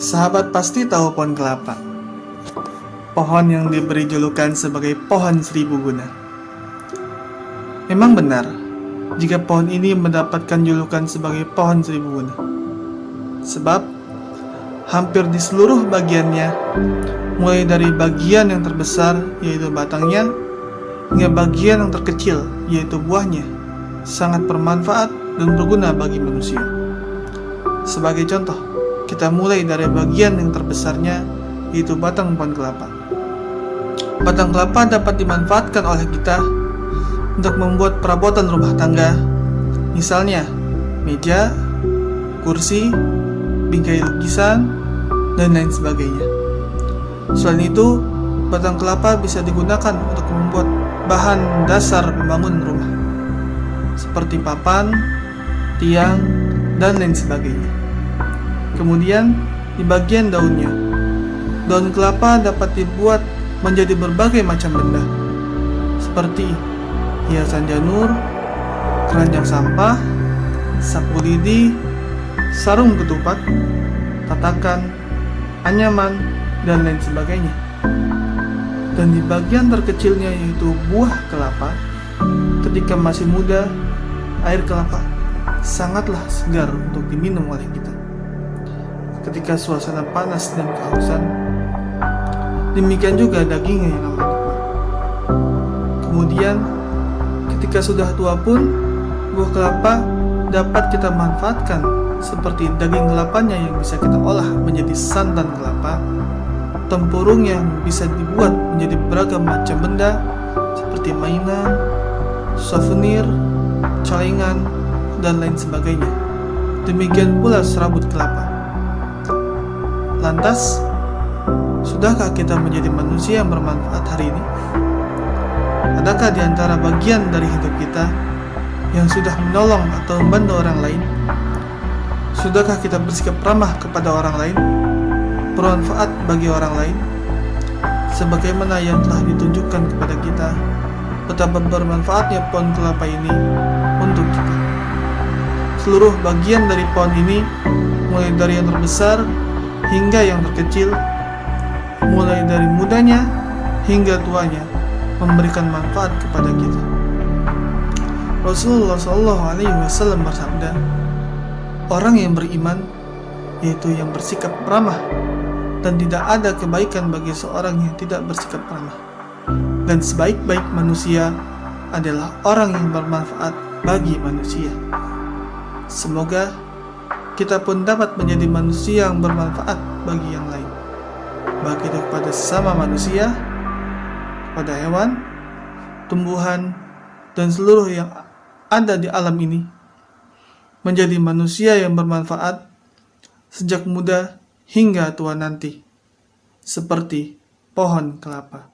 Sahabat pasti tahu pohon kelapa, pohon yang diberi julukan sebagai pohon seribu guna. Memang benar, jika pohon ini mendapatkan julukan sebagai pohon seribu guna. Sebab, hampir di seluruh bagiannya, mulai dari bagian yang terbesar, yaitu batangnya, hingga bagian yang terkecil, yaitu buahnya, sangat bermanfaat dan berguna bagi manusia. Sebagai contoh, kita mulai dari bagian yang terbesarnya, yaitu batang pohon kelapa. Batang kelapa dapat dimanfaatkan oleh kita untuk membuat perabotan rumah tangga, misalnya meja, kursi, bingkai lukisan, dan lain sebagainya. Selain itu, batang kelapa bisa digunakan untuk membuat bahan dasar membangun rumah, seperti papan, tiang, dan lain sebagainya. Kemudian, di bagian daunnya, daun kelapa dapat dibuat menjadi berbagai macam benda, seperti hiasan janur, keranjang sampah, sapu lidi, sarung ketupat, tatakan, anyaman, dan lain sebagainya. Dan di bagian terkecilnya, yaitu buah kelapa, ketika masih muda, air kelapa sangatlah segar untuk diminum oleh kita. Ketika suasana panas dan kehausan, demikian juga dagingnya yang amat nikmat. Kemudian, ketika sudah tua pun, buah kelapa dapat kita manfaatkan seperti daging kelapanya yang bisa kita olah menjadi santan kelapa, tempurung yang bisa dibuat menjadi beragam macam benda seperti mainan, souvenir, celengan, dan lain sebagainya. Demikian pula serabut kelapa. Lantas, sudahkah kita menjadi manusia yang bermanfaat hari ini? Adakah di antara bagian dari hidup kita yang sudah menolong atau membantu orang lain? Sudahkah kita bersikap ramah kepada orang lain, bermanfaat bagi orang lain, sebagaimana yang telah ditunjukkan kepada kita betapa bermanfaatnya pohon kelapa ini untuk kita. Seluruh bagian dari pohon ini, mulai dari yang terbesar hingga yang terkecil, mulai dari mudanya hingga tuanya, memberikan manfaat kepada kita. Rasulullah SAW bersabda, orang yang beriman, yaitu yang bersikap ramah, dan tidak ada kebaikan bagi seorang yang tidak bersikap ramah. Dan sebaik-baik manusia adalah orang yang bermanfaat bagi manusia. Semoga kita pun dapat menjadi manusia yang bermanfaat bagi yang lain, baik itu kepada sesama manusia, kepada hewan, tumbuhan, dan seluruh yang ada di alam ini. Menjadi manusia yang bermanfaat sejak muda hingga tua nanti, seperti pohon kelapa.